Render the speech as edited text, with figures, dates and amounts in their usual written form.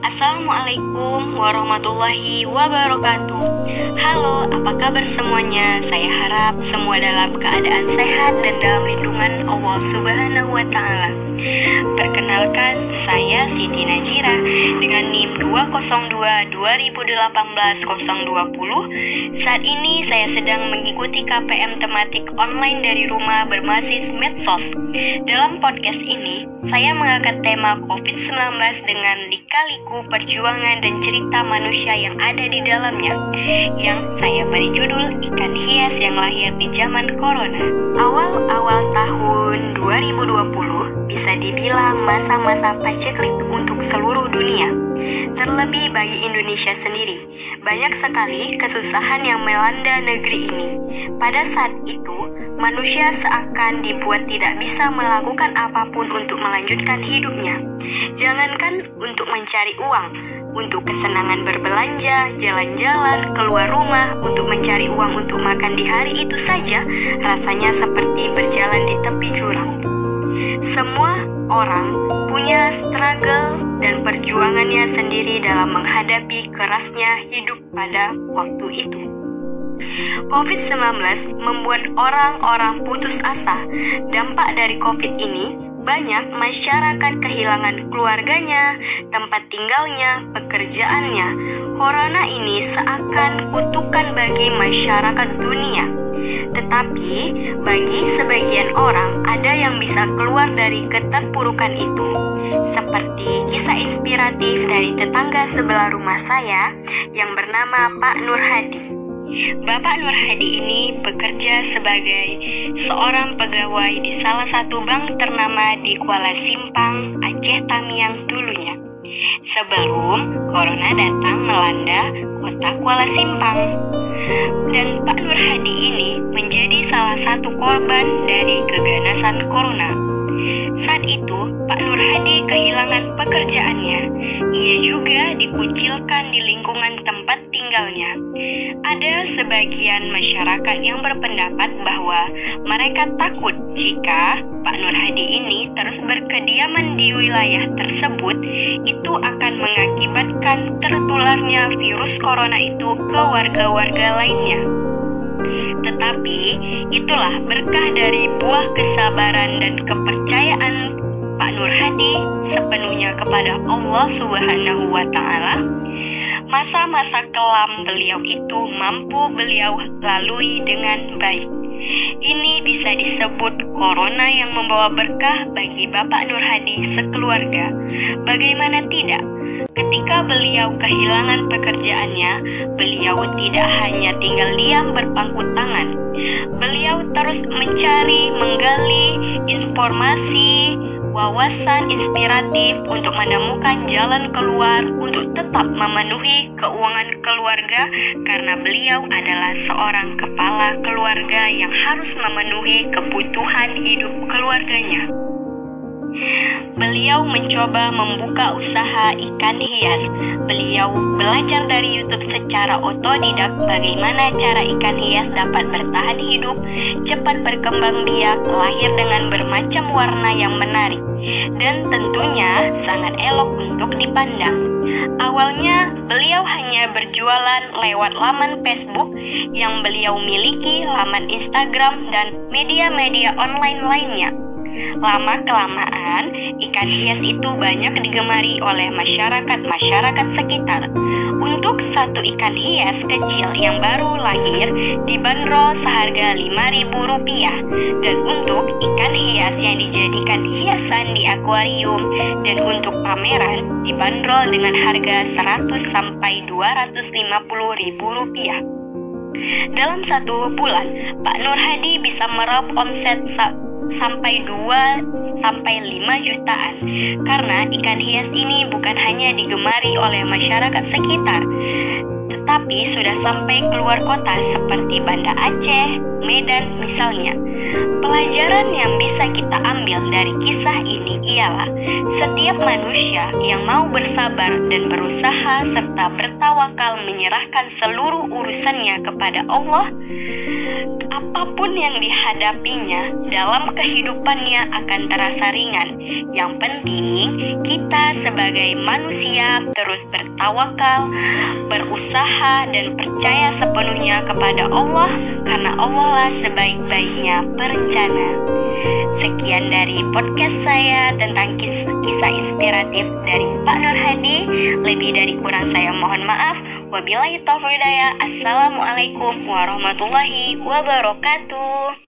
Assalamualaikum warahmatullahi wabarakatuh. Halo, apa kabar semuanya? Saya harap semua dalam keadaan sehat dan dalam lindungan Allah Subhanahu wa Ta'ala. Perkenalkan, saya Siti Najira dengan NIM 202-2018-020. Saat ini saya sedang mengikuti KPM tematik online dari rumah berbasis medsos. Dalam podcast ini, saya mengangkat tema COVID-19 dengan lika-liku perjuangan dan cerita manusia yang ada di dalamnya, yang saya beri judul Ikan Hias yang Lahir di Zaman Corona. Awal-awal tahun 2020 bisa dibilang masa-masa paceklik untuk seluruh dunia. Terlebih bagi Indonesia sendiri, banyak sekali kesusahan yang melanda negeri ini. Pada saat itu, manusia seakan dibuat tidak bisa melakukan apapun untuk melanjutkan hidupnya. Jangankan untuk mencari uang, untuk kesenangan berbelanja, jalan-jalan, keluar rumah, untuk mencari uang untuk makan di hari itu saja, rasanya seperti berjalan di tepi jurang. Semua orang punya struggle dan perjuangannya sendiri dalam menghadapi kerasnya hidup pada waktu itu. COVID-19 membuat orang-orang putus asa. Dampak dari COVID ini, banyak masyarakat kehilangan keluarganya, tempat tinggalnya, pekerjaannya. Corona ini seakan kutukan bagi masyarakat dunia. Tetapi, bagi sebagian orang, ada yang bisa keluar dari keterpurukan itu. Seperti kisah inspiratif dari tetangga sebelah rumah saya yang bernama Pak Nur Hadi. Bapak Nur Hadi ini bekerja sebagai seorang pegawai di salah satu bank ternama di Kuala Simpang, Aceh Tamiang dulunya. Sebelum Corona datang melanda kota Kuala Simpang. Dan Pak Nur Hadi ini menjadi salah satu korban dari keganasan Corona. Saat itu, Pak Nur Hadi kehilangan pekerjaannya. Ia juga dikucilkan di lingkungan tempat tinggalnya. Ada sebagian masyarakat yang berpendapat bahwa mereka takut jika Pak Nur Hadi ini terus berkediaman di wilayah tersebut, itu akan mengakibatkan tertularnya virus corona itu ke warga-warga lainnya. Tetapi itulah berkah dari buah kesabaran dan kepercayaan Pak Nur Hadi sepenuhnya kepada Allah Subhanahu wa Ta'ala. Masa-masa kelam beliau itu mampu beliau lalui dengan baik. Ini bisa disebut corona yang membawa berkah bagi Bapak Nur Hadi sekeluarga. Bagaimana tidak? Ketika beliau kehilangan pekerjaannya, beliau tidak hanya tinggal diam berpangku tangan. Beliau terus mencari, menggali informasi, wawasan inspiratif untuk menemukan jalan keluar untuk tetap memenuhi keuangan keluarga, karena beliau adalah seorang kepala keluarga yang harus memenuhi kebutuhan hidup keluarganya. Beliau mencoba membuka usaha ikan hias. Beliau belajar dari YouTube secara otodidak bagaimana cara ikan hias dapat bertahan hidup, cepat berkembang biak, lahir dengan bermacam warna yang menarik, dan tentunya sangat elok untuk dipandang. Awalnya, beliau hanya berjualan lewat laman Facebook yang beliau miliki, laman Instagram, dan media-media online lainnya. Lama-kelamaan, ikan hias itu banyak digemari oleh masyarakat sekitar. Untuk satu ikan hias kecil yang baru lahir dibanderol seharga Rp5.000, dan untuk ikan hias yang dijadikan hiasan di akuarium dan untuk pameran dibanderol dengan harga Rp100-Rp250.000. Dalam satu bulan, Pak Nur Hadi bisa meraup omset sampai 2-5 jutaan, karena ikan hias ini bukan hanya digemari oleh masyarakat sekitar, tetapi sudah sampai keluar kota seperti Banda Aceh, Medan misalnya. Pelajaran yang bisa kita ambil dari kisah ini ialah setiap manusia yang mau bersabar dan berusaha serta bertawakal menyerahkan seluruh urusannya kepada Allah, apapun yang dihadapinya dalam kehidupannya akan terasa ringan. Yang penting kita sebagai manusia terus bertawakal, berusaha dan percaya sepenuhnya kepada Allah, karena Allah lah sebaik-baiknya perencana. Sekian dari podcast saya tentang kisah inspiratif dari Pak Nur Hadi. Lebih dari kurang saya mohon maaf. Wabillahi taufiq hidayah. Assalamualaikum warahmatullahi wabarakatuh.